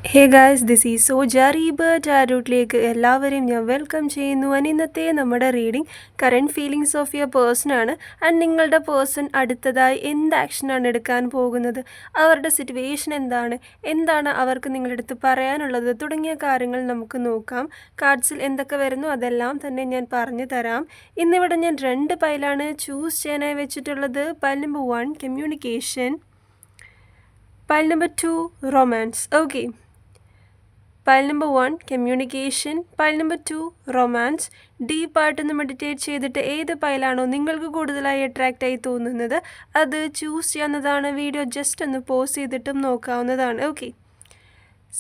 Hey guys, this is സോജ റീബർട്ട് ആരൂട്ടിലേക്ക് എല്ലാവരെയും ഞാൻ വെൽക്കം ചെയ്യുന്നു. ഇന്നത്തെ നമ്മുടെ reading current feelings of your person ആണ്. ആൻഡ് നിങ്ങളുടെ പേഴ്സൺ അടുത്തതായി എന്ത് ആക്ഷനാണ് എടുക്കാൻ പോകുന്നത്, അവരുടെ സിറ്റുവേഷൻ എന്താണ് അവർക്ക് നിങ്ങളുടെ അടുത്ത് പറയാനുള്ളത് തുടങ്ങിയ കാര്യങ്ങൾ നമുക്ക് നോക്കാം. കാർഡ്സിൽ എന്തൊക്കെ വരുന്നു അതെല്ലാം തന്നെ ഞാൻ പറഞ്ഞു തരാം. ഇന്നിവിടെ ഞാൻ 2 പൈലാണ് ചൂസ് ചെയ്യാനായി വെച്ചിട്ടുള്ളത്. Pile number 1 communication, pile number 2 romance. Okay, pile number 1 communication, pile number 2 romance. ഡീപ്പായിട്ടൊന്ന് മെഡിറ്റേറ്റ് ചെയ്തിട്ട് ഏത് പൈലാണോ നിങ്ങൾക്ക് കൂടുതലായി അട്രാക്റ്റ് ആയി തോന്നുന്നത് അത് ചൂസ് ചെയ്യാവുന്നതാണ്. വീഡിയോ ജസ്റ്റ് ഒന്ന് പോസ് ചെയ്തിട്ടും നോക്കാവുന്നതാണ്. ഓക്കെ,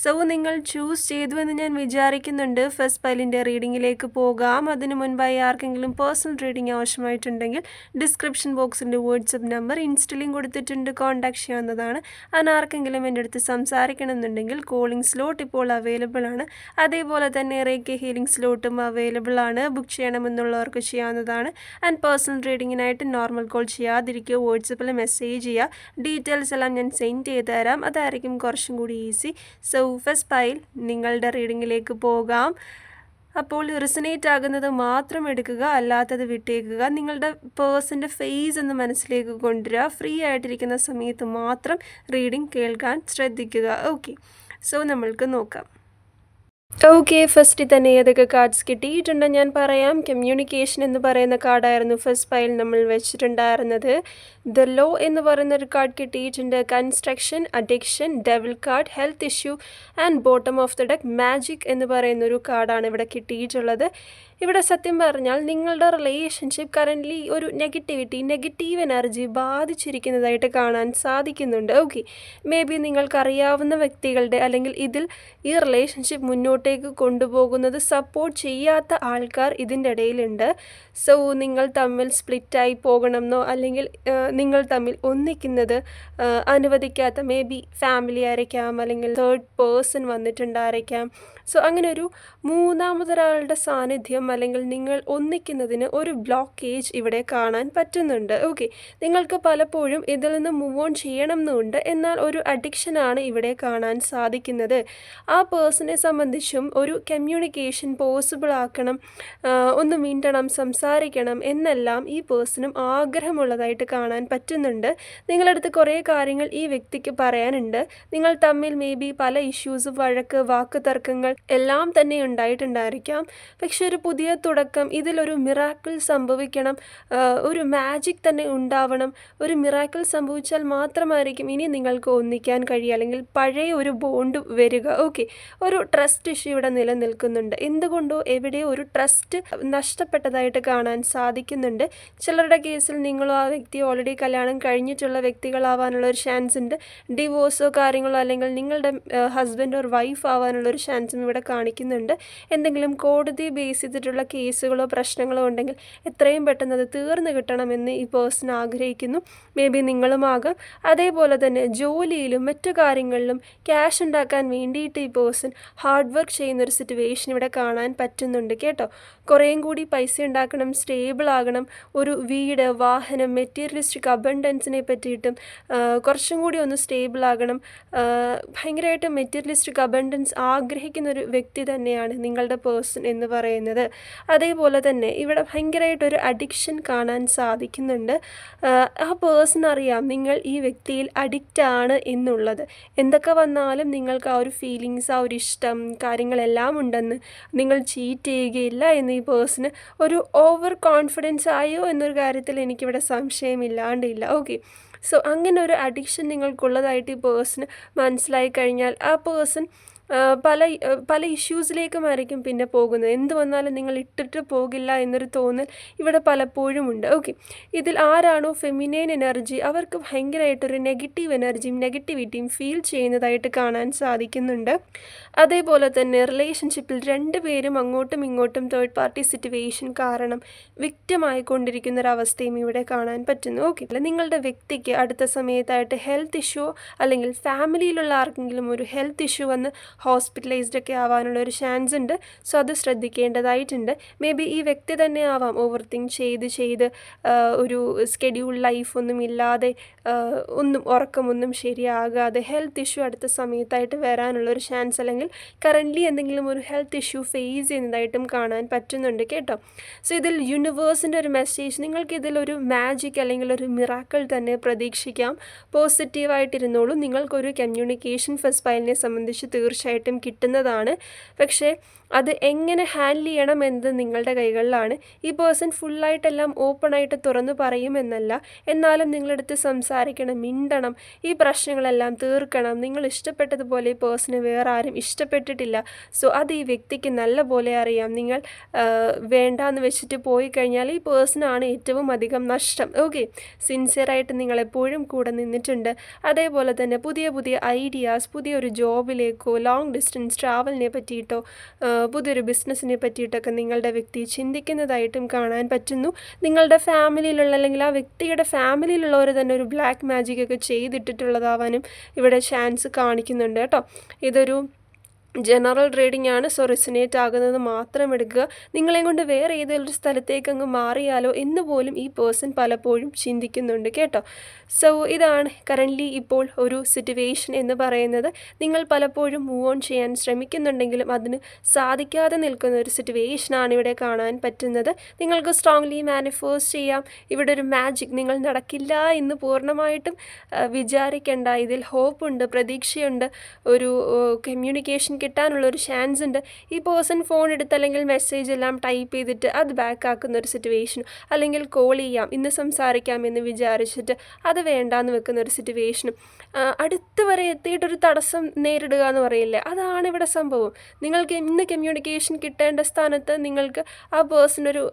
സോ നിങ്ങൾ ചൂസ് ചെയ്തു എന്ന് ഞാൻ വിചാരിക്കുന്നുണ്ട്. ഫസ്റ്റ് പൈലിൻ്റെ റീഡിങ്ങിലേക്ക് പോകാം. അതിനു മുൻപായി ആർക്കെങ്കിലും പേഴ്സണൽ റീഡിംഗ് ആവശ്യമായിട്ടുണ്ടെങ്കിൽ ഡിസ്ക്രിപ്ഷൻ ബോക്സിൻ്റെ വാട്സപ്പ് നമ്പർ ഇൻസ്റ്റലിങ് കൊടുത്തിട്ടുണ്ട്, കോൺടാക്ട് ചെയ്യാവുന്നതാണ്. അതിന് ആർക്കെങ്കിലും എൻ്റെ അടുത്ത് സംസാരിക്കണമെന്നുണ്ടെങ്കിൽ കോളിംഗ് സ്ലോട്ട് ഇപ്പോൾ അവൈലബിൾ ആണ്. അതേപോലെ തന്നെ റേക്കി ഹീലിംഗ് സ്ലോട്ടും അവൈലബിൾ ആണ്. ബുക്ക് ചെയ്യണമെന്നുള്ളവർക്ക് ചെയ്യാവുന്നതാണ്. ആൻഡ് പേഴ്സണൽ റീഡിങ്ങിനായിട്ട് നോർമൽ കോൾ ചെയ്യാതിരിക്കുക, വാട്സപ്പിൽ മെസ്സേജ് ചെയ്യുക. ഡീറ്റെയിൽസ് എല്ലാം ഞാൻ സെൻഡ് ചെയ്ത് തരാം, അതായിരിക്കും കുറച്ചും കൂടി ഈസി. സോ ഫസ്റ്റ് പൈൽ നിങ്ങളുടെ റീഡിങ്ങിലേക്ക് പോകാം. അപ്പോൾ റിസനേറ്റ് ആകുന്നത് മാത്രം എടുക്കുക, അല്ലാത്തത് വിട്ടേക്കുക. നിങ്ങളുടെ പേഴ്സൻ്റെ ഫേസ് ഒന്ന് മനസ്സിലേക്ക് കൊണ്ടുവരിക. ഫ്രീ ആയിട്ടിരിക്കുന്ന സമയത്ത് മാത്രം റീഡിംഗ് കേൾക്കാൻ ശ്രദ്ധിക്കുക. ഓക്കെ, സോ നമ്മൾക്ക് നോക്കാം. ഓക്കെ, ഫസ്റ്റ് തന്നെ ഏതൊക്കെ കാർഡ്സ് കിട്ടിയിട്ടുണ്ട് ഞാൻ പറയാം. കമ്മ്യൂണിക്കേഷൻ എന്ന് പറയുന്ന കാർഡായിരുന്നു ഫസ്റ്റ് പൈൽ നമ്മൾ വെച്ചിട്ടുണ്ടായിരുന്നത്. ദ ലോ എന്ന് പറയുന്ന ഒരു കാർഡ് കിട്ടിയിട്ടുണ്ട്. Construction, addiction, devil card, health issue and bottom of the deck magic എന്ന് പറയുന്ന ഒരു കാർഡാണ് ഇവിടെ കിട്ടിയിട്ടുള്ളത്. ഇവിടെ സത്യം പറഞ്ഞാൽ നിങ്ങളുടെ റിലേഷൻഷിപ്പ് കറൻ്റ്ലി ഒരു നെഗറ്റീവ് എനർജി ബാധിച്ചിരിക്കുന്നതായിട്ട് കാണാൻ സാധിക്കുന്നുണ്ട്. ഓക്കെ, മേ ബി നിങ്ങൾക്കറിയാവുന്ന വ്യക്തികളുടെ അല്ലെങ്കിൽ ഇതിൽ ഈ റിലേഷൻഷിപ്പ് മുന്നോട്ടേക്ക് കൊണ്ടുപോകുന്നത് സപ്പോർട്ട് ചെയ്യാത്ത ആൾക്കാർ ഇതിൻ്റെ ഇടയിലുണ്ട്. സോ നിങ്ങൾ തമ്മിൽ സ്പ്ലിറ്റായി പോകണമെന്നോ അല്ലെങ്കിൽ നിങ്ങൾ തമ്മിൽ ഒന്നിക്കുന്നത് അനുവദിക്കാത്ത മേ ബി ഫാമിലി ആയിരിക്കാം, അല്ലെങ്കിൽ തേർഡ് പേഴ്സൺ വന്നിട്ടുണ്ടായിരിക്കാം. സോ അങ്ങനെ ഒരു മൂന്നാമതൊരാളുടെ സാന്നിധ്യം അല്ലെങ്കിൽ നിങ്ങൾ ഒന്നിക്കുന്നതിന് ഒരു ബ്ലോക്കേജ് ഇവിടെ കാണാൻ പറ്റുന്നുണ്ട്. ഓക്കെ, നിങ്ങൾക്ക് പലപ്പോഴും ഇതിൽ നിന്ന് മൂവ് ഓൺ ചെയ്യണമെന്നുണ്ട്, എന്നാൽ ഒരു അഡിക്ഷനാണ് ഇവിടെ കാണാൻ സാധിക്കുന്നത്. ആ പേഴ്സണെ സംബന്ധിച്ചും ഒരു കമ്മ്യൂണിക്കേഷൻ പോസിബിൾ ആക്കണം, ഒന്ന് മിണ്ടണം, സംസാരിക്കണം എന്നെല്ലാം ഈ പേഴ്സണും ആഗ്രഹമുള്ളതായിട്ട് കാണാൻ പറ്റുന്നുണ്ട്. നിങ്ങളടുത്ത് കുറേ കാര്യങ്ങൾ ഈ വ്യക്തിക്ക് പറയാനുണ്ട്. നിങ്ങൾ തമ്മിൽ മേ ബി പല ഇഷ്യൂസ്, വഴക്ക്, വാക്ക് തർക്കങ്ങൾ എല്ലാം തന്നെ ഉണ്ടായിട്ടുണ്ടായിരിക്കാം. പക്ഷെ ഒരു പുതിയ തുടക്കം, ഇതിലൊരു മിറാക്കിൾ സംഭവിക്കണം, ഒരു മാജിക് തന്നെ ഉണ്ടാവണം. ഒരു മിറാക്കിൾ സംഭവിച്ചാൽ മാത്രമായിരിക്കും ഇനി നിങ്ങൾക്ക് ഒന്നിക്കാൻ കഴിയുക, അല്ലെങ്കിൽ പഴയ ഒരു ബോണ്ട് വരിക. ഓക്കെ, ഒരു ട്രസ്റ്റ് ഇഷ്യൂ ഇവിടെ നിലനിൽക്കുന്നുണ്ട്. എന്തുകൊണ്ടോ എവിടെയോ ഒരു ട്രസ്റ്റ് നഷ്ടപ്പെട്ടതായിട്ട് കാണാൻ സാധിക്കുന്നുണ്ട്. ചിലരുടെ കേസിൽ നിങ്ങളോ ആ വ്യക്തി ഓൾറെഡി കല്യാണം കഴിഞ്ഞിട്ടുള്ള വ്യക്തികളാവാനുള്ള ഒരു ചാൻസ് ഉണ്ട്. ഡിവോഴ്സോ കാര്യങ്ങളോ അല്ലെങ്കിൽ നിങ്ങളുടെ ഹസ്ബൻഡ് ഓർ വൈഫ് ആവാനുള്ളൊരു ചാൻസും ഇവിടെ കാണിക്കുന്നുണ്ട്. എന്തെങ്കിലും കോടതി ബേസ് ചെയ്തിട്ടുള്ള കേസുകളോ പ്രശ്നങ്ങളോ ഉണ്ടെങ്കിൽ എത്രയും പെട്ടെന്ന് അത് തീർന്നു കിട്ടണമെന്ന് ഈ പേഴ്സൺ ആഗ്രഹിക്കുന്നു. മേ ബി നിങ്ങളുമാകാം. അതേപോലെ തന്നെ ജോലിയിലും മറ്റു കാര്യങ്ങളിലും ക്യാഷ് ഉണ്ടാക്കാൻ വേണ്ടിയിട്ട് ഈ പേഴ്സൺ ഹാർഡ് വർക്ക് ചെയ്യുന്നൊരു സിറ്റുവേഷൻ ഇവിടെ കാണാൻ പറ്റുന്നുണ്ട് കേട്ടോ. കുറേയും കൂടി പൈസ ഉണ്ടാക്കണം, സ്റ്റേബിൾ ആകണം, ഒരു വീട്, വാഹനം, മെറ്റീരിയലിസ്റ്റിക് അബണ്ടൻസിനെ പറ്റിയിട്ടും കുറച്ചും കൂടി ഒന്ന് സ്റ്റേബിൾ ആകണം. ഭയങ്കരമായിട്ട് മെറ്റീരിയലിസ്റ്റിക് അബണ്ടൻസ് ആഗ്രഹിക്കുന്ന ഒരു വ്യക്തി തന്നെയാണ് നിങ്ങളുടെ പേഴ്സൺ എന്ന് പറയുന്നത്. അതേപോലെ തന്നെ ഇവിടെ ഭയങ്കരമായിട്ടൊരു അഡിക്ഷൻ കാണാൻ സാധിക്കുന്നുണ്ട്. ആ പേഴ്സൺ അറിയാം നിങ്ങൾ ഈ വ്യക്തിയിൽ അഡിക്റ്റ് ആണ് എന്നുള്ളത്. എന്തൊക്കെ വന്നാലും നിങ്ങൾക്ക് ആ ഒരു ഫീലിങ്സ്, ആ ഒരു ഇഷ്ടം, കാര്യങ്ങളെല്ലാം ഉണ്ടെന്ന്, നിങ്ങൾ ചീറ്റ് ചെയ്യുകയില്ല എന്ന് ഈ പേഴ്സണ് ഒരു ഓവർ കോൺഫിഡൻസ് ആയോ എന്നൊരു കാര്യത്തിൽ എനിക്കിവിടെ സംശയമില്ലാണ്ടില്ല. ഓക്കെ, സോ അങ്ങനെ ഒരു അഡിക്ഷൻ നിങ്ങൾക്കുള്ളതായിട്ട് ഈ പേഴ്സണ് മനസ്സിലായി കഴിഞ്ഞാൽ ആ പേഴ്സൺ പല ഇഷ്യൂസിലേക്കുമായിരിക്കും പിന്നെ പോകുന്നത്. എന്ത് വന്നാലും നിങ്ങൾ ഇട്ടിട്ട് പോകില്ല എന്നൊരു തോന്നൽ ഇവിടെ പലപ്പോഴും ഉണ്ട്. ഓക്കെ, ഇതിൽ ആരാണോ ഫെമിനൈൻ എനർജി, അവർക്ക് ഭയങ്കരമായിട്ടൊരു നെഗറ്റീവ് എനർജിയും നെഗറ്റിവിറ്റിയും ഫീൽ ചെയ്യുന്നതായിട്ട് കാണാൻ സാധിക്കുന്നുണ്ട്. അതേപോലെ തന്നെ റിലേഷൻഷിപ്പിൽ 2 പേരും അങ്ങോട്ടും ഇങ്ങോട്ടും തേർഡ് പാർട്ടി സിറ്റുവേഷൻ കാരണം വിക്റ്റമായിക്കൊണ്ടിരിക്കുന്നൊരവസ്ഥയും ഇവിടെ കാണാൻ പറ്റുന്നു. ഓക്കെ, നിങ്ങളുടെ വ്യക്തിക്ക് അടുത്ത സമയത്തായിട്ട് ഹെൽത്ത് ഇഷ്യൂ അല്ലെങ്കിൽ ഫാമിലിയിലുള്ള ആർക്കെങ്കിലും ഒരു ഹെൽത്ത് ഇഷ്യൂ വന്ന് ഹോസ്പിറ്റലൈസ്ഡ് ഒക്കെ ആവാനുള്ള ഒരു ചാൻസ് ഉണ്ട്. സോ അത് ശ്രദ്ധിക്കേണ്ടതായിട്ടുണ്ട്. മേ ബി ഈ വ്യക്തി തന്നെ ആവാം ഓവർ തിങ്ക് ചെയ്ത് ഒരു സ്കെഡ്യൂൾ ലൈഫൊന്നും ഇല്ലാതെ ഉറക്കമൊന്നും ശരിയാകാതെ ഹെൽത്ത് ഇഷ്യൂ അടുത്ത സമയത്തായിട്ട് വരാനുള്ളൊരു ചാൻസ്, അല്ലെങ്കിൽ കറൻ്റ്ലി എന്തെങ്കിലും ഒരു ഹെൽത്ത് ഇഷ്യൂ ഫേസ് ചെയ്യുന്നതായിട്ടും കാണാൻ പറ്റുന്നുണ്ട് കേട്ടോ. സോ ഇതിൽ യൂണിവേഴ്സിൻ്റെ ഒരു മെസ്സേജ്, നിങ്ങൾക്ക് ഇതിലൊരു മാജിക് അല്ലെങ്കിൽ ഒരു മിറാക്കിൾ തന്നെ പ്രതീക്ഷിക്കാം. പോസിറ്റീവായിട്ടിരുന്നോളൂ. നിങ്ങൾക്കൊരു കമ്മ്യൂണിക്കേഷൻ ഫസ്റ്റ് ഫയലിനെ സംബന്ധിച്ച് തീർച്ചയായിട്ടും കിട്ടുന്നതാണ്. പക്ഷേ അത് എങ്ങനെ ഹാൻഡിൽ ചെയ്യണം എന്നത് നിങ്ങളുടെ കൈകളിലാണ്. ഈ പേഴ്സൺ ഫുള്ളായിട്ടെല്ലാം ഓപ്പണായിട്ട് തുറന്നു പറയുമെന്നല്ല, എന്നാലും നിങ്ങളടുത്ത് സംസാരിക്കണം, മിണ്ടണം, ഈ പ്രശ്നങ്ങളെല്ലാം തീർക്കണം. നിങ്ങൾ ഇഷ്ടപ്പെട്ടതുപോലെ ഈ പേഴ്സണ് വേറെ ആരും ഇഷ്ടപ്പെട്ടിട്ടില്ല. സോ അത് ഈ വ്യക്തിക്ക് നല്ല പോലെ അറിയാം. നിങ്ങൾ വേണ്ടാന്ന് വെച്ചിട്ട് പോയി കഴിഞ്ഞാൽ ഈ പേഴ്സണാണ് ഏറ്റവും അധികം നഷ്ടം. ഓക്കെ, സിൻസിയറായിട്ട് നിങ്ങളെപ്പോഴും കൂടെ നിന്നിട്ടുണ്ട്. അതേപോലെ തന്നെ പുതിയ പുതിയ ഐഡിയാസ്, പുതിയൊരു ജോബിലേക്കോ ലോങ് ഡിസ്റ്റൻസ് ട്രാവലിനെ പറ്റിയിട്ടോ പുതിയൊരു ബിസിനസ്സിനെ പറ്റിയിട്ടൊക്കെ നിങ്ങളുടെ വ്യക്തി ചിന്തിക്കുന്നതായിട്ടും കാണാൻ പറ്റുന്നു. നിങ്ങളുടെ ഫാമിലിയിലുള്ള അല്ലെങ്കിൽ ആ വ്യക്തിയുടെ ഫാമിലിയിലുള്ളവർ തന്നെ ഒരു ബ്ലാക്ക് മാജിക് ഒക്കെ ചെയ്തിട്ടിട്ടുള്ളതാവാനും ഇവിടെ ചാൻസ് കാണിക്കുന്നുണ്ട് കേട്ടോ. ഇതൊരു ജനറൽ റീഡിംഗ് ആണ്. സോ റിസനേറ്റ് ആകുന്നത് മാത്രം എടുക്കുക. നിങ്ങളെ കൊണ്ട് വേറെ ഏതെങ്കിലും സ്ഥലത്തേക്ക് അങ്ങ് മാറിയാലോ എന്ന് പോലും ഈ പേഴ്സൺ പലപ്പോഴും ചിന്തിക്കുന്നുണ്ട് കേട്ടോ. സോ ഇതാണ് കറൻ്റ്ലി ഇപ്പോൾ ഒരു സിറ്റുവേഷൻ എന്ന് പറയുന്നത്. നിങ്ങൾ പലപ്പോഴും മൂവ് ഓൺ ചെയ്യാൻ ശ്രമിക്കുന്നുണ്ടെങ്കിലും അതിന് സാധിക്കാതെ നിൽക്കുന്ന ഒരു സിറ്റുവേഷനാണ് ഇവിടെ കാണാൻ പറ്റുന്നത്. നിങ്ങൾക്ക് സ്ട്രോങ്ലി മാനിഫെസ്റ്റ് ചെയ്യാം. ഇവിടെ ഒരു മാജിക് നിങ്ങൾ നടക്കില്ല എന്ന് പൂർണ്ണമായിട്ടും വിചാരിക്കേണ്ട. ഇതിൽ ഹോപ്പുണ്ട്, പ്രതീക്ഷയുണ്ട്, ഒരു കമ്മ്യൂണിക്കേഷൻ കിട്ടാനുള്ളൊരു ചാൻസ് ഉണ്ട്. ഈ പേഴ്സൺ ഫോൺ എടുത്ത് അല്ലെങ്കിൽ മെസ്സേജ് എല്ലാം ടൈപ്പ് ചെയ്തിട്ട് അത് ബാക്ക് ആക്കുന്ന ഒരു സിറ്റുവേഷൻ, അല്ലെങ്കിൽ കോൾ ചെയ്യാം, ഇന്ന് സംസാരിക്കാം എന്ന് വിചാരിച്ചിട്ട് അത് വേണ്ടാന്ന് വെക്കുന്ന ഒരു സിറ്റുവേഷനും, അടുത്ത് വരെ എത്തിയിട്ടൊരു തടസ്സം നേരിടുക എന്ന് പറയില്ലേ, അതാണ് ഇവിടെ സംഭവം. നിങ്ങൾക്ക് ഇന്ന് കമ്മ്യൂണിക്കേഷൻ കിട്ടേണ്ട സ്ഥാനത്ത് നിങ്ങൾക്ക് ആ പേഴ്സണൊരു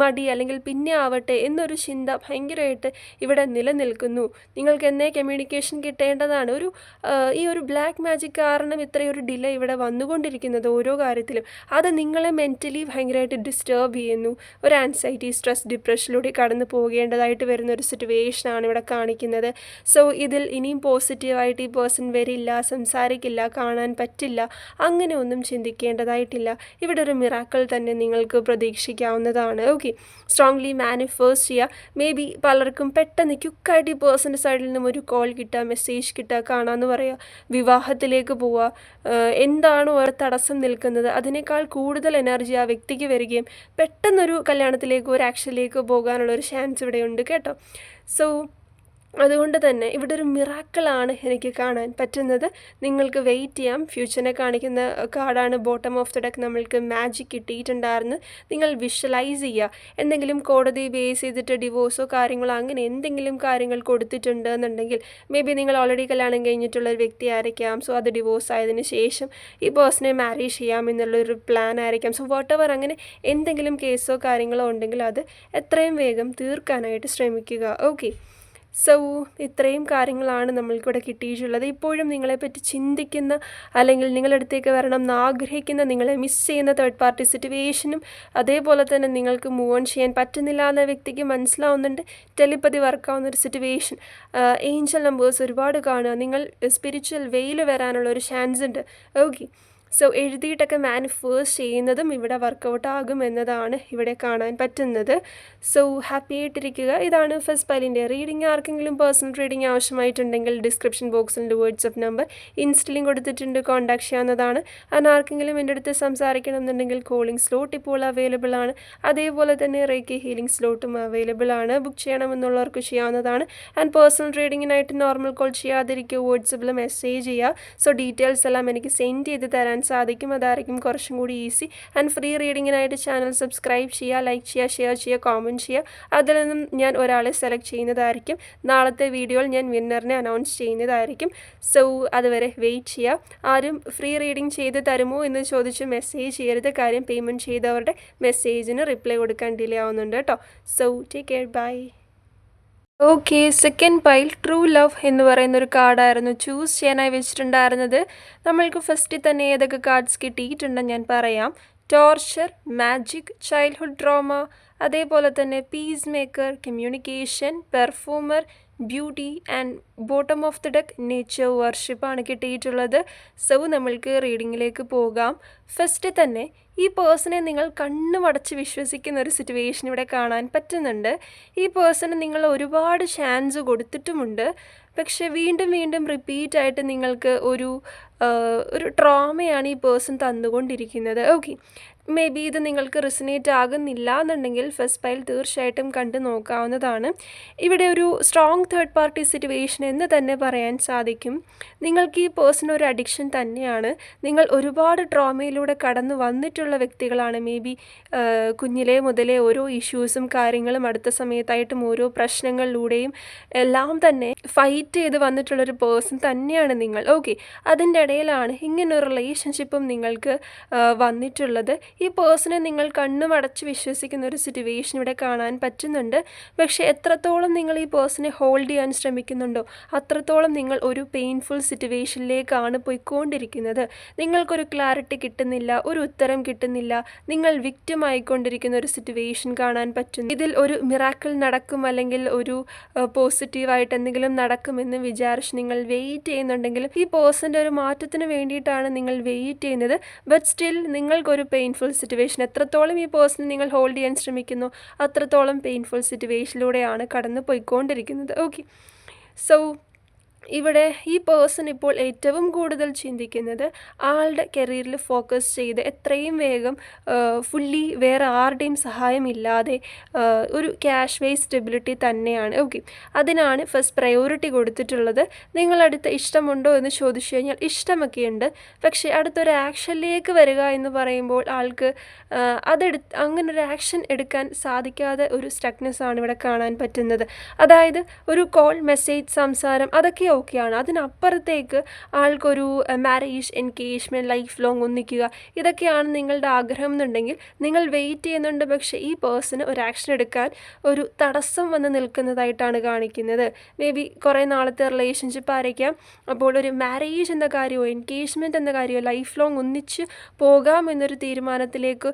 മടി അല്ലെങ്കിൽ പിന്നെ ആവട്ടെ എന്നൊരു ചിന്ത ഭയങ്കരമായിട്ട് ഇവിടെ നിലനിൽക്കുന്നു. നിങ്ങൾക്ക് എന്നേ കമ്മ്യൂണിക്കേഷൻ കിട്ടേണ്ടതാണ്. ഈ ഒരു ബ്ലാക്ക് മാജിക് കാരണം ഇത്രയൊരു ഡിലേ ഇവിടെ വന്നുകൊണ്ടിരിക്കുന്നത് ഓരോ കാര്യത്തിലും. അത് നിങ്ങളെ മെൻ്റലി ഭയങ്കരമായിട്ട് ഡിസ്റ്റർബ് ചെയ്യുന്നു. ഒരു ആൻസൈറ്റി, സ്ട്രെസ്, ഡിപ്രഷനിലൂടെ കടന്നു പോകേണ്ടതായിട്ട് വരുന്ന ഒരു സിറ്റുവേഷനാണ് ഇവിടെ കാണിക്കുന്നത്. സോ ഇതിൽ ഇനിയും പോസിറ്റീവായിട്ട് ഈ പേഴ്സൺ വരില്ല, സംസാരിക്കില്ല, കാണാൻ പറ്റില്ല, അങ്ങനെ ഒന്നും ചിന്തിക്കേണ്ടതായിട്ടില്ല. ഇവിടെ ഒരു മിറാക്കിൾ തന്നെ നിങ്ങൾക്ക് പ്രതീക്ഷിക്കാവുന്നതാണ്. ഓക്കെ, സ്ട്രോങ്ലി മാനിഫെസ്റ്റ് ചെയ്യുക. മേ ബി പലർക്കും പെട്ടെന്ന് ക്വിക്കായിട്ട് ഈ പേഴ്സൻ്റെ സൈഡിൽ നിന്നും ഒരു കോൾ കിട്ടുക, മെസ്സേജ് കിട്ടുക, കാണാമെന്ന് പറയുക, വിവാഹത്തിലേക്ക് പോവുക, എന്താണോ ഒരു തടസ്സം നിൽക്കുന്നത് അതിനേക്കാൾ കൂടുതൽ എനർജി ആ വ്യക്തിക്ക് വരികയും പെട്ടെന്നൊരു കല്യാണത്തിലേക്കോ ഒരു ആക്ഷനിലേക്കോ പോകാനുള്ളൊരു ചാൻസ് ഇവിടെയുണ്ട് കേട്ടോ. സോ അതുകൊണ്ട് തന്നെ ഇവിടെ ഒരു മിറാക്കിളാണ് എനിക്ക് കാണാൻ പറ്റുന്നത്. നിങ്ങൾക്ക് വെയിറ്റ് ചെയ്യാം. ഫ്യൂച്ചറിനെ കാണിക്കുന്ന കാർഡാണ് ബോട്ടം ഓഫ് ദ ഡെക്ക്. നമ്മൾക്ക് മാജിക് കിട്ടിയിട്ടുണ്ടായിരുന്നു. നിങ്ങൾ വിഷ്വലൈസ് ചെയ്യുക. എന്തെങ്കിലും കോടതി ബേസ് ചെയ്തിട്ട് ഡിവോഴ്സോ കാര്യങ്ങളോ അങ്ങനെ എന്തെങ്കിലും കാര്യങ്ങൾ കൊടുത്തിട്ടുണ്ട് എന്നുണ്ടെങ്കിൽ, മേ ബി നിങ്ങൾ ഓൾറെഡി കല്യാണം കഴിഞ്ഞിട്ടുള്ള ഒരു വ്യക്തി ആയിരിക്കാം. സോ അത് ഡിവോഴ്സ് ആയതിന് ശേഷം ഈ പേഴ്സണെ മാരേജ് ചെയ്യാം എന്നുള്ളൊരു പ്ലാൻ ആയിരിക്കാം. സോ വാട്ട് എവർ അങ്ങനെ എന്തെങ്കിലും കേസോ കാര്യങ്ങളോ ഉണ്ടെങ്കിൽ അത് എത്രയും വേഗം തീർക്കാനായിട്ട് ശ്രമിക്കുക. ഓക്കെ, സോ ഇത്രയും കാര്യങ്ങളാണ് നമ്മൾക്കിവിടെ കിട്ടിയിട്ടുള്ളത്. ഇപ്പോഴും നിങ്ങളെപ്പറ്റി ചിന്തിക്കുന്ന അല്ലെങ്കിൽ നിങ്ങളുടെ അടുത്തേക്ക് വരണം എന്ന് ആഗ്രഹിക്കുന്ന, നിങ്ങളെ മിസ് ചെയ്യുന്ന തേർഡ് പാർട്ടി സിറ്റുവേഷനും അതേപോലെ തന്നെ നിങ്ങൾക്ക് മൂവ് ഓൺ ചെയ്യാൻ പറ്റുന്നില്ല എന്ന വ്യക്തിക്ക് മനസ്സിലാവുന്നുണ്ട്. ടെലിപ്പതി വർക്കാവുന്ന ഒരു സിറ്റുവേഷൻ, ഏഞ്ചൽ നമ്പേഴ്സ് ഒരുപാട് കാണുക, നിങ്ങൾ സ്പിരിച്വൽ വെയിൽ വരാനുള്ള ഒരു ചാൻസ് ഉണ്ട്. ഓക്കെ, സോ എഴുതിയിട്ടൊക്കെ മാനിഫെസ്റ്റ് ചെയ്യുന്നതും ഇവിടെ വർക്കൗട്ട് ആകും എന്നതാണ് ഇവിടെ കാണാൻ പറ്റുന്നത്. സോ ഹാപ്പി ആയിട്ടിരിക്കുക. ഇതാണ് ഫസ്റ്റ് പൈലിൻ്റെ റീഡിംഗ്. ആർക്കെങ്കിലും പേഴ്സണൽ റീഡിംഗ് ആവശ്യമായിട്ടുണ്ടെങ്കിൽ ഡിസ്ക്രിപ്ഷൻ ബോക്സിൽ വാട്സപ്പ് നമ്പർ ഇൻസ്റ്റലിംഗ് കൊടുത്തിട്ടുണ്ട്, കോൺടാക്ട് ചെയ്യാവുന്നതാണ്. അതിന് ആർക്കെങ്കിലും എൻ്റെ അടുത്ത് സംസാരിക്കണം എന്നുണ്ടെങ്കിൽ കോളിംഗ് സ്ലോട്ട് ഇപ്പോൾ അവൈലബിൾ ആണ്. അതേപോലെ തന്നെ റേക്കി ഹീലിംഗ് സ്ലോട്ടും അവൈലബിൾ ആണ്. ബുക്ക് ചെയ്യണമെന്നുള്ളവർക്ക് ചെയ്യാവുന്നതാണ്. ആൻഡ് പേഴ്സണൽ റീഡിങ്ങിനായിട്ട് നോർമൽ കോൾ ചെയ്യാതിരിക്കുക, വാട്സപ്പിൽ മെസ്സേജ് ചെയ്യുക. സോ ഡീറ്റെയിൽസ് എല്ലാം എനിക്ക് സെൻഡ് ചെയ്ത് തരാൻ സാധിക്കും. അതായിരിക്കും കുറച്ചും കൂടി ഈസി. ആൻഡ് ഫ്രീ റീഡിങ്ങിനായിട്ട് ചാനൽ സബ്സ്ക്രൈബ് ചെയ്യുക, ലൈക്ക് ചെയ്യുക, ഷെയർ ചെയ്യുക, കോമൻറ്റ് ചെയ്യുക. അതിൽ നിന്നും ഞാൻ ഒരാളെ സെലക്ട് ചെയ്യുന്നതായിരിക്കും. നാളത്തെ വീഡിയോയിൽ ഞാൻ വിന്നറിനെ അനൗൺസ് ചെയ്യുന്നതായിരിക്കും. സോ അതുവരെ വെയിറ്റ് ചെയ്യുക. ആരും ഫ്രീ റീഡിംഗ് ചെയ്ത് തരുമോ എന്ന് ചോദിച്ച് മെസ്സേജ് ചെയ്യരുത്. കാര്യം പേയ്മെൻറ്റ് ചെയ്തവരുടെ മെസ്സേജിന് റിപ്ലൈ കൊടുക്കാൻ ഡിലേ ആവുന്നുണ്ട് കേട്ടോ. So take care, bye. Okay, second pile true love എന്ന് പറയുന്നൊരു കാർഡായിരുന്നു ചൂസ് ചെയ്യാനായി വെച്ചിട്ടുണ്ടായിരുന്നത്. നമ്മൾക്ക് ഫസ്റ്റിൽ തന്നെ ഏതൊക്കെ കാർഡ്സ് കിട്ടിയിട്ടുണ്ടെന്ന് ഞാൻ പറയാം. ടോർച്ചർ, മാജിക്, ചൈൽഡ്ഹുഡ് ട്രോമ, അതേപോലെ തന്നെ peace maker, communication, performer, beauty and bottom of the deck nature വർഷിപ്പാണ് കിട്ടിയിട്ടുള്ളത്. സോ നമ്മൾക്ക് റീഡിങ്ങിലേക്ക് പോകാം. ഫസ്റ്റ് തന്നെ ഈ പേഴ്സണെ നിങ്ങൾ കണ്ണുമടച്ച് വിശ്വസിക്കുന്ന ഒരു സിറ്റുവേഷൻ ഇവിടെ കാണാൻ പറ്റുന്നുണ്ട്. ഈ പേഴ്സണ് നിങ്ങൾ ഒരുപാട് ചാൻസ് കൊടുത്തിട്ടുമുണ്ട്. പക്ഷേ വീണ്ടും വീണ്ടും റിപ്പീറ്റായിട്ട് നിങ്ങൾക്ക് ഒരു ട്രോമയാണ് ഈ പേഴ്സൺ തന്നുകൊണ്ടിരിക്കുന്നത്. ഓക്കെ, മേ ബി ഇത് നിങ്ങൾക്ക് റിസനേറ്റ് ആകുന്നില്ല എന്നുണ്ടെങ്കിൽ ഫസ്റ്റ് പൈൽ തീർച്ചയായിട്ടും കണ്ടു നോക്കാവുന്നതാണ്. ഇവിടെ ഒരു സ്ട്രോങ് തേർഡ് പാർട്ടി സിറ്റുവേഷൻ എന്ന് തന്നെ പറയാൻ സാധിക്കും. നിങ്ങൾക്ക് ഈ പേഴ്സൺ ഒരു അഡിക്ഷൻ തന്നെയാണ്. നിങ്ങൾ ഒരുപാട് ട്രോമയിലൂടെ കടന്നു വന്നിട്ടുള്ള വ്യക്തികളാണ്. മേ ബി കുഞ്ഞിലേ മുതലേ ഓരോ ഇഷ്യൂസും കാര്യങ്ങളും അടുത്ത സമയത്തായിട്ടും ഓരോ പ്രശ്നങ്ങളിലൂടെയും എല്ലാം തന്നെ ഫൈറ്റ് ചെയ്ത് വന്നിട്ടുള്ളൊരു പേഴ്സൺ തന്നെയാണ് നിങ്ങൾ. ഓക്കെ, അതിൻ്റെ ഇടയിലാണ് ഇങ്ങനൊരു റിലേഷൻഷിപ്പും നിങ്ങൾക്ക് വന്നിട്ടുള്ളത്. ഈ പേഴ്സണെ നിങ്ങൾ കണ്ണുമടച്ച് വിശ്വസിക്കുന്ന ഒരു സിറ്റുവേഷൻ ഇവിടെ കാണാൻ പറ്റുന്നുണ്ട്. പക്ഷേ എത്രത്തോളം നിങ്ങൾ ഈ പേഴ്സണെ ഹോൾഡ് ചെയ്യാൻ ശ്രമിക്കുന്നുണ്ടോ അത്രത്തോളം നിങ്ങൾ ഒരു പെയിൻഫുൾ സിറ്റുവേഷനിലേക്കാണ് പോയിക്കൊണ്ടിരിക്കുന്നത്. നിങ്ങൾക്കൊരു ക്ലാരിറ്റി കിട്ടുന്നില്ല, ഒരു ഉത്തരം കിട്ടുന്നില്ല. നിങ്ങൾ വിക്ടിം ആയിക്കൊണ്ടിരിക്കുന്ന ഒരു സിറ്റുവേഷൻ കാണാൻ പറ്റുന്നു. ഇതിൽ ഒരു മിറാക്കിൾ നടക്കും അല്ലെങ്കിൽ ഒരു പോസിറ്റീവായിട്ട് എന്തെങ്കിലും നടക്കുമെന്ന് വിചാരിച്ച് നിങ്ങൾ വെയിറ്റ് ചെയ്യുന്നുണ്ടെങ്കിലും ഈ പേഴ്സൻ്റെ ഒരു മാറ്റത്തിന് വേണ്ടിയിട്ടാണ് നിങ്ങൾ വെയിറ്റ് ചെയ്യുന്നത്. ബട്ട് സ്റ്റിൽ നിങ്ങൾക്കൊരു പെയിൻഫുൾ സിറ്റുവേഷൻ, എത്രത്തോളം ഈ പേഴ്സൺ നിങ്ങൾ ഹോൾഡ് ചെയ്യാൻ ശ്രമിക്കുന്നു അത്രത്തോളം പെയിൻഫുൾ സിറ്റുവേഷനിലൂടെയാണ് കടന്നു പോയിക്കൊണ്ടിരിക്കുന്നത്. ഓക്കെ, സോ ഇവിടെ ഈ പേഴ്സൺ ഇപ്പോൾ ഏറ്റവും കൂടുതൽ ചിന്തിക്കുന്നത് ആളുടെ കരിയറിൽ ഫോക്കസ് ചെയ്ത് എത്രയും വേഗം ഫുള്ളി വേറെ ആരുടെയും സഹായമില്ലാതെ ഒരു ക്യാഷ് വേസ് സ്റ്റെബിലിറ്റി തന്നെയാണ്. ഓക്കെ, അതിനാണ് ഫസ്റ്റ് പ്രയോറിറ്റി കൊടുത്തിട്ടുള്ളത്. നിങ്ങളടുത്ത് ഇഷ്ടമുണ്ടോ എന്ന് ചോദിച്ചു കഴിഞ്ഞാൽ ഇഷ്ടമൊക്കെയുണ്ട്. പക്ഷേ അടുത്തൊരു ആക്ഷനിലേക്ക് വരിക എന്ന് പറയുമ്പോൾ ആൾക്ക് അങ്ങനൊരു ആക്ഷൻ എടുക്കാൻ സാധിക്കാതെ ഒരു സ്റ്റക്നെസ് ആണ് ഇവിടെ കാണാൻ പറ്റുന്നത്. അതായത് ഒരു കോൾ, മെസ്സേജ്, സംസാരം അതൊക്കെ ഓക്കെയാണ്. അതിനപ്പുറത്തേക്ക് ആൾക്കൊരു മാരേജ്, എൻഗേജ്മെൻറ്റ്, ലൈഫ് ലോങ് ഒന്നിക്കുക ഇതൊക്കെയാണ് നിങ്ങളുടെ ആഗ്രഹം എന്നുണ്ടെങ്കിൽ നിങ്ങൾ വെയിറ്റ് ചെയ്യുന്നുണ്ട്. പക്ഷേ ഈ പേഴ്സണ് ഒരു ആക്ഷൻ എടുക്കാൻ ഒരു തടസ്സം വന്ന് നിൽക്കുന്നതായിട്ടാണ് കാണിക്കുന്നത്. മേ ബി കുറേ നാളത്തെ റിലേഷൻഷിപ്പ് ആയിരിക്കാം. അപ്പോൾ ഒരു മാരേജ് എന്ന കാര്യമോ എൻഗേജ്മെൻറ്റ് എന്ന കാര്യമോ ലൈഫ് ലോങ് ഒന്നിച്ച് പോകാം എന്നൊരു തീരുമാനത്തിലേക്ക്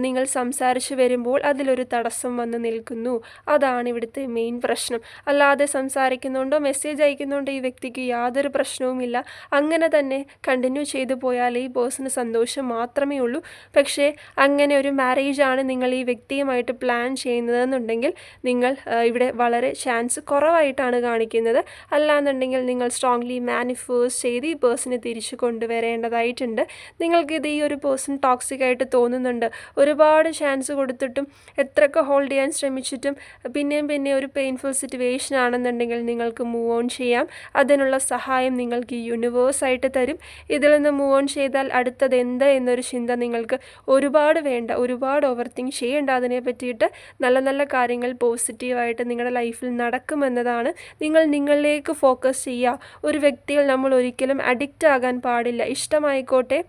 നിങ്ങൾ സംസാരിച്ച് വരുമ്പോൾ അതിലൊരു തടസ്സം വന്ന് നിൽക്കുന്നു. അതാണ് ഇവിടുത്തെ മെയിൻ പ്രശ്നം. അല്ലാതെ സംസാരിക്കുന്നുണ്ടോ മെസ്സേജ് അയക്കുന്നുണ്ടോ ഈ വ്യക്തിക്ക് യാതൊരു പ്രശ്നവുമില്ല. അങ്ങനെ തന്നെ കണ്ടിന്യൂ ചെയ്തു പോയാൽ ഈ പേഴ്സണ് സന്തോഷം മാത്രമേ ഉള്ളൂ. പക്ഷേ അങ്ങനെ ഒരു മാരേജാണ് നിങ്ങൾ ഈ വ്യക്തിയുമായിട്ട് പ്ലാൻ ചെയ്യുന്നതെന്നുണ്ടെങ്കിൽ നിങ്ങൾ ഇവിടെ വളരെ ചാൻസ് കുറവായിട്ടാണ് കാണിക്കുന്നത്. അല്ലാന്നുണ്ടെങ്കിൽ നിങ്ങൾ സ്ട്രോങ്ലി മാനിഫെസ്റ്റ് ചെയ്ത് ഈ പേഴ്സണെ തിരിച്ചു കൊണ്ടുവരേണ്ടതായിട്ടുണ്ട്. നിങ്ങൾക്കിത് ഈ ഒരു പേഴ്സൺ ടോക്സിക് ആയിട്ട് തോന്നുന്നുണ്ട്, ഒരുപാട് ചാൻസ് കൊടുത്തിട്ടും എത്രയൊക്കെ ഹോൾഡ് ചെയ്യാൻ ശ്രമിച്ചിട്ടും പിന്നെയും പിന്നെ ഒരു പെയിൻഫുൾ സിറ്റുവേഷൻ ആണെന്നുണ്ടെങ്കിൽ നിങ്ങൾക്ക് മൂവ് ഓൺ ചെയ്യാം. അതിനുള്ള സഹായം നിങ്ങൾക്ക് യൂണിവേഴ്സായിട്ട് തരും. ഇതിൽ നിന്ന് മൂവ് ഓൺ ചെയ്താൽ അടുത്തത് എന്ത് എന്നൊരു ചിന്ത നിങ്ങൾക്ക് ഒരുപാട് ഓവർ തിങ്ക് ചെയ്യേണ്ട. അതിനെ പറ്റിയിട്ട് നല്ല നല്ല കാര്യങ്ങൾ പോസിറ്റീവായിട്ട് നിങ്ങളുടെ ലൈഫിൽ നടക്കുമെന്നതാണ്. നിങ്ങൾ നിങ്ങളിലേക്ക് ഫോക്കസ് ചെയ്യുക. ഒരു വ്യക്തിയിൽ നമ്മൾ ഒരിക്കലും അഡിക്റ്റ് ആകാൻ പാടില്ല. ഇഷ്ടമായിക്കോട്ടെ,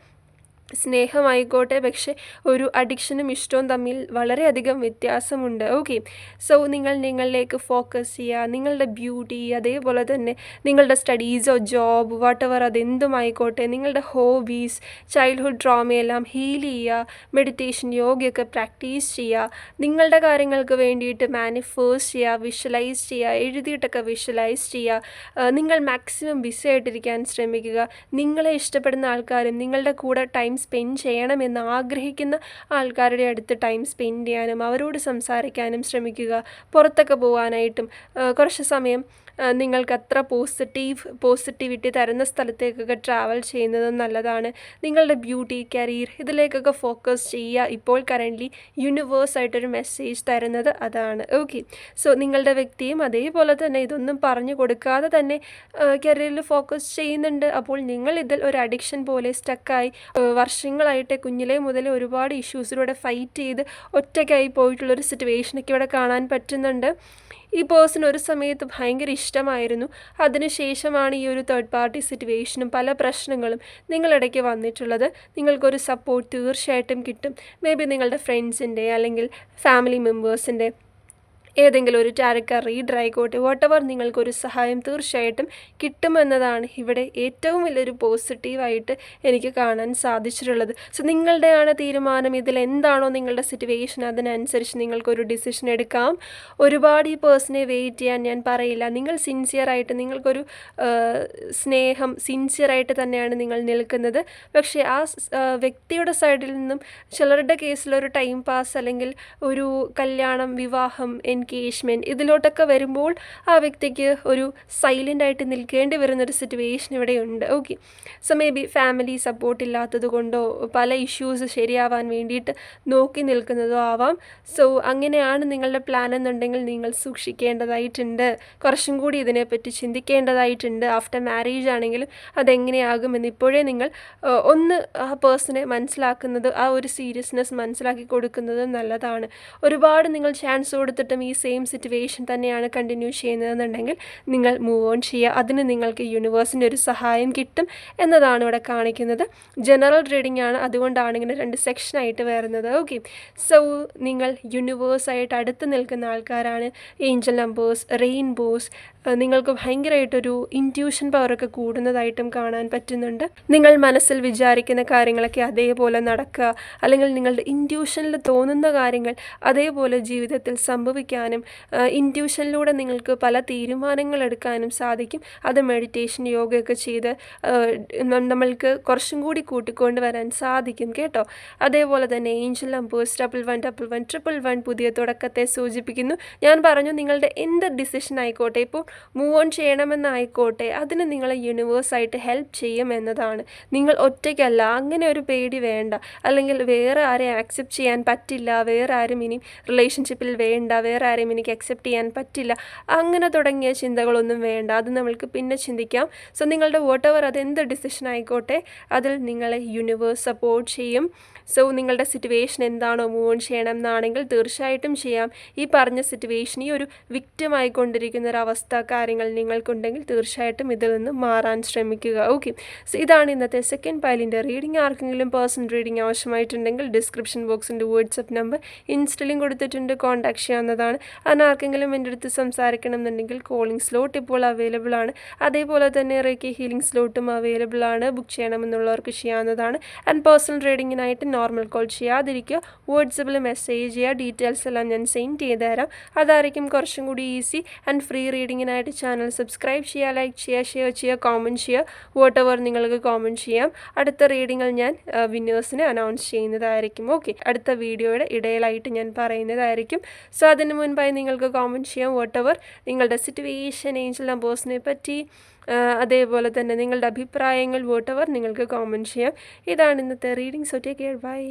സ്നേഹമായിക്കോട്ടെ, പക്ഷേ ഒരു അഡിക്ഷനും ഇഷ്ടവും തമ്മിൽ വളരെയധികം വ്യത്യാസമുണ്ട്. ഓക്കെ, സോ നിങ്ങൾ നിങ്ങളിലേക്ക് ഫോക്കസ് ചെയ്യുക. നിങ്ങളുടെ ബ്യൂട്ടി, അതേപോലെ തന്നെ നിങ്ങളുടെ സ്റ്റഡീസോ ജോബ് വാട്ടെവർ അതെന്തുമായിക്കോട്ടെ, നിങ്ങളുടെ ഹോബീസ്, ചൈൽഡ്ഹുഡ് ട്രോമയെല്ലാം ഹീൽ ചെയ്യുക. മെഡിറ്റേഷൻ, യോഗയൊക്കെ പ്രാക്ടീസ് ചെയ്യുക. നിങ്ങളുടെ കാര്യങ്ങൾക്ക് വേണ്ടിയിട്ട് മാനിഫെസ്റ്റ് ചെയ്യുക, വിഷ്വലൈസ് ചെയ്യുക, എഴുതിയിട്ടൊക്കെ വിഷ്വലൈസ് ചെയ്യുക. നിങ്ങൾ മാക്സിമം ബിസി ആയിട്ടിരിക്കാൻ ശ്രമിക്കുക. നിങ്ങളെ ഇഷ്ടപ്പെടുന്ന ആൾക്കാരും നിങ്ങളുടെ കൂടെ ടൈം സ്പെൻഡ് ചെയ്യണമെന്ന് ആഗ്രഹിക്കുന്ന ആൾക്കാരുടെ അടുത്ത് ടൈം സ്പെൻഡ് ചെയ്യാനും അവരോട് സംസാരിക്കാനും ശ്രമിക്കുക. പുറത്തൊക്കെ പോകാനായിട്ടും കുറച്ച് സമയം നിങ്ങൾക്ക് അത്ര പോസിറ്റിവിറ്റി തരുന്ന സ്ഥലത്തേക്കൊക്കെ ട്രാവൽ ചെയ്യുന്നത് നല്ലതാണ്. നിങ്ങളുടെ ബ്യൂട്ടി, കരിയർ ഇതിലേക്കൊക്കെ ഫോക്കസ് ചെയ്യുക. ഇപ്പോൾ കറൻ്റ്ലി യൂണിവേഴ്സായിട്ടൊരു മെസ്സേജ് തരുന്നത് അതാണ്. ഓക്കെ, സോ നിങ്ങളുടെ വ്യക്തിയും അതേപോലെ തന്നെ ഇതൊന്നും പറഞ്ഞു കൊടുക്കാതെ തന്നെ കരിയറിൽ ഫോക്കസ് ചെയ്യുന്നുണ്ട്. അപ്പോൾ നിങ്ങൾ ഇതിൽ ഒരു അഡിക്ഷൻ പോലെ സ്റ്റക്കായി വർഷങ്ങളായിട്ട് കുഞ്ഞിലേ മുതലേ ഒരുപാട് ഇഷ്യൂസിലൂടെ ഫൈറ്റ് ചെയ്ത് ഒറ്റയ്ക്കായി പോയിട്ടുള്ളൊരു സിറ്റുവേഷനൊക്കെ ഇവിടെ കാണാൻ പറ്റുന്നുണ്ട്. ഈ പേഴ്സൺ ഒരു സമയത്ത് ഭയങ്കര ഇഷ്ടമായിരുന്നു. അതിനുശേഷമാണ് ഈ ഒരു തേർഡ് പാർട്ടി സിറ്റുവേഷനും പല പ്രശ്നങ്ങളും നിങ്ങളിടയ്ക്ക് വന്നിട്ടുള്ളത്. നിങ്ങൾക്കൊരു സപ്പോർട്ട് തീർച്ചയായിട്ടും കിട്ടും. മേ ബി നിങ്ങളുടെ ഫ്രണ്ട്സിൻ്റെ അല്ലെങ്കിൽ ഫാമിലി മെമ്പേഴ്സിൻ്റെ ഏതെങ്കിലും ഒരു ടാരക്ക റീഡർ ആയിക്കോട്ടെ, വോട്ടെവർ നിങ്ങൾക്കൊരു സഹായം തീർച്ചയായിട്ടും കിട്ടുമെന്നതാണ് ഇവിടെ ഏറ്റവും വലിയൊരു പോസിറ്റീവായിട്ട് എനിക്ക് കാണാൻ സാധിച്ചിട്ടുള്ളത്. സോ നിങ്ങളുടെയാണ് തീരുമാനം. ഇതിൽ എന്താണോ നിങ്ങളുടെ സിറ്റുവേഷൻ അതിനനുസരിച്ച് നിങ്ങൾക്കൊരു ഡിസിഷൻ എടുക്കാം. ഒരുപാട് ഈ പേഴ്സണെ വെയിറ്റ് ചെയ്യാൻ ഞാൻ പറയില്ല. നിങ്ങൾ സിൻസിയറായിട്ട് നിങ്ങൾക്കൊരു സ്നേഹം സിൻസിയറായിട്ട് തന്നെയാണ് നിങ്ങൾ നിൽക്കുന്നത്. പക്ഷേ ആ വ്യക്തിയുടെ സൈഡിൽ നിന്നും ചിലരുടെ കേസിലൊരു ടൈം പാസ് അല്ലെങ്കിൽ ഒരു കല്യാണം, വിവാഹം, എൻഗേജ്മെൻറ്റ് ഇതിലോട്ടൊക്കെ വരുമ്പോൾ ആ വ്യക്തിക്ക് ഒരു സൈലൻ്റായിട്ട് നിൽക്കേണ്ടി വരുന്നൊരു സിറ്റുവേഷൻ ഇവിടെയുണ്ട്. Okay, so may be family support ഇല്ലാത്തത് കൊണ്ടോ പല ഇഷ്യൂസ് ശരിയാവാൻ വേണ്ടിയിട്ട് നോക്കി നിൽക്കുന്നതോ ആവാം. സോ അങ്ങനെയാണ് നിങ്ങളുടെ പ്ലാൻ എന്നുണ്ടെങ്കിൽ നിങ്ങൾ സൂക്ഷിക്കേണ്ടതായിട്ടുണ്ട്. കുറച്ചും കൂടി ഇതിനെപ്പറ്റി ചിന്തിക്കേണ്ടതായിട്ടുണ്ട്. ആഫ്റ്റർ മാരേജ് ആണെങ്കിലും അതെങ്ങനെയാകുമെന്ന് ഇപ്പോഴേ നിങ്ങൾ ഒന്ന് ആ പേഴ്സണെ മനസ്സിലാക്കുന്നത്, ആ ഒരു സീരിയസ്നെസ് മനസ്സിലാക്കി കൊടുക്കുന്നത് നല്ലതാണ്. ഒരുപാട് നിങ്ങൾ ചാൻസ് കൊടുത്തിട്ടും ഈ സെയിം സിറ്റുവേഷൻ തന്നെയാണ് കണ്ടിന്യൂ ചെയ്യുന്നതെന്നുണ്ടെങ്കിൽ നിങ്ങൾ മൂവ് ഓൺ ചെയ്യുക. അതിന് നിങ്ങൾക്ക് യൂണിവേഴ്സിൻ്റെ ഒരു സഹായം കിട്ടും എന്നതാണ് ഇവിടെ കാണിക്കുന്നത്. ജനറൽ റീഡിംഗ് ആണ്, അതുകൊണ്ടാണ് ഇങ്ങനെ 2 സെക്ഷനായിട്ട് വരുന്നത്. ഓക്കെ, സോ നിങ്ങൾ യൂണിവേഴ്സായിട്ട് അടുത്ത് നിൽക്കുന്ന ആൾക്കാരാണ്. ഏഞ്ചൽ നമ്പേഴ്സ്, റെയിൻബോസ്, നിങ്ങൾക്ക് ഭയങ്കരമായിട്ടൊരു ഇൻറ്റ്യൂഷൻ പവറൊക്കെ കൂടുന്നതായിട്ടും കാണാൻ പറ്റുന്നുണ്ട്. നിങ്ങൾ മനസ്സിൽ വിചാരിക്കുന്ന കാര്യങ്ങളൊക്കെ അതേപോലെ നടക്കുക, അല്ലെങ്കിൽ നിങ്ങളുടെ ഇൻറ്റ്യൂഷനിൽ തോന്നുന്ന കാര്യങ്ങൾ അതേപോലെ ജീവിതത്തിൽ സംഭവിക്കാനും ഇൻറ്റ്യൂഷനിലൂടെ നിങ്ങൾക്ക് പല തീരുമാനങ്ങൾ എടുക്കാനും സാധിക്കും. അത് മെഡിറ്റേഷൻ, യോഗയൊക്കെ ചെയ്ത് നമ്മൾക്ക് കുറച്ചും കൂടി കൂട്ടിക്കൊണ്ട് വരാൻ സാധിക്കും കേട്ടോ. അതേപോലെ തന്നെ ഏഞ്ചൽ നമ്പേഴ്സ് 1111 പുതിയ തുടക്കത്തെ സൂചിപ്പിക്കുന്നു. ഞാൻ പറഞ്ഞു, നിങ്ങളുടെ എന്ത് ഡിസിഷൻ ആയിക്കോട്ടെ, ഇപ്പോൾ മൂവ് ഓൺ ചെയ്യണമെന്നായിക്കോട്ടെ, അതിന് നിങ്ങളെ യൂണിവേഴ്സായിട്ട് ഹെൽപ്പ് ചെയ്യും എന്നതാണ്. നിങ്ങൾ ഒറ്റയ്ക്കല്ല, അങ്ങനെ ഒരു പേടി വേണ്ട. അല്ലെങ്കിൽ വേറെ ആരെയും ആക്സെപ്റ്റ് ചെയ്യാൻ പറ്റില്ല, വേറെ ആരും ഇനി റിലേഷൻഷിപ്പിൽ വേണ്ട, വേറെ ആരെയും എനിക്ക് അക്സെപ്റ്റ് ചെയ്യാൻ പറ്റില്ല, അങ്ങനെ തുടങ്ങിയ ചിന്തകളൊന്നും വേണ്ട. അത് നമ്മൾക്ക് പിന്നെ ചിന്തിക്കാം. സോ നിങ്ങളുടെ വോട്ടെവർ അതെന്ത് ഡിസിഷൻ ആയിക്കോട്ടെ, അതിൽ നിങ്ങളെ യൂണിവേഴ്സ് സപ്പോർട്ട് ചെയ്യും. സോ നിങ്ങളുടെ സിറ്റുവേഷൻ എന്താണോ, മൂവ് ഓൺ ചെയ്യണം എന്നാണെങ്കിൽ തീർച്ചയായിട്ടും ചെയ്യാം. ഈ പറഞ്ഞ സിറ്റുവേഷൻ, ഈ ഒരു വിക്റ്റിമായിക്കൊണ്ടിരിക്കുന്ന ഒരവസ്ഥ കാര്യങ്ങൾ നിങ്ങൾക്കുണ്ടെങ്കിൽ തീർച്ചയായിട്ടും ഇതിൽ നിന്ന് മാറാൻ ശ്രമിക്കുക. ഓക്കെ, സോ ഇതാണ് ഇന്നത്തെ സെക്കൻഡ് പൈലിൻ്റെ റീഡിംഗ്. ആർക്കെങ്കിലും പേഴ്സണൽ റീഡിംഗ് ആവശ്യമായിട്ടുണ്ടെങ്കിൽ ഡിസ്ക്രിപ്ഷൻ ബോക്സിൻ്റെ വാട്സപ്പ് നമ്പർ ഇൻസ്റ്റലിംഗ് കൊടുത്തിട്ടുണ്ട്, കോൺടാക്ട് ചെയ്യാവുന്നതാണ്. അതിന് ആർക്കെങ്കിലും എൻ്റെ അടുത്ത് സംസാരിക്കണം എന്നുണ്ടെങ്കിൽ കോളിംഗ് സ്ലോട്ട് ഇപ്പോൾ അവൈലബിൾ ആണ്. അതേപോലെ തന്നെ റേക്കി ഹീലിംഗ് സ്ലോട്ടും അവൈലബിൾ ആണ്. ബുക്ക് ചെയ്യണമെന്നുള്ളവർക്ക് ചെയ്യാവുന്നതാണ്. ആൻഡ് പേഴ്സണൽ റീഡിങ്ങിനായിട്ട് നോർമൽ കോൾ ചെയ്യാതിരിക്കുക, വാട്സപ്പിൽ മെസ്സേജ് ചെയ്യുക. ഡീറ്റെയിൽസ് എല്ലാം ഞാൻ സെൻഡ് ചെയ്ത് തരാം. അതായിരിക്കും കുറച്ചും കൂടി ഈസി. ആൻഡ് ഫ്രീ റീഡിങ്ങിനായിട്ട് ചാനൽ സബ്സ്ക്രൈബ് ചെയ്യുക, ലൈക്ക് ചെയ്യുക, ഷെയർ ചെയ്യുക, കോമൻറ്റ് ചെയ്യുക. വോട്ടെവർ നിങ്ങൾക്ക് കോമൻറ്റ് ചെയ്യാം. അടുത്ത റീഡിങ്ങിൽ ഞാൻ വിന്നേഴ്സിനെ അനൗൺസ് ചെയ്യുന്നതായിരിക്കും. ഓക്കെ, അടുത്ത വീഡിയോയുടെ ഇടയിലായിട്ട് ഞാൻ പറയുന്നതായിരിക്കും. സോ അതിന് മുൻപായി നിങ്ങൾക്ക് കോമൻറ്റ് ചെയ്യാം വോട്ടെവർ നിങ്ങളുടെ സിറ്റുവേഷൻ, ഏഞ്ചൽ നമ്പേഴ്സിനെ പറ്റി, അതേപോലെ തന്നെ നിങ്ങളുടെ അഭിപ്രായങ്ങൾ വോട്ടെവർ നിങ്ങൾക്ക് കോമൻറ്റ് ചെയ്യാം. ഇതാണ് ഇന്നത്തെ reading. So take care, by.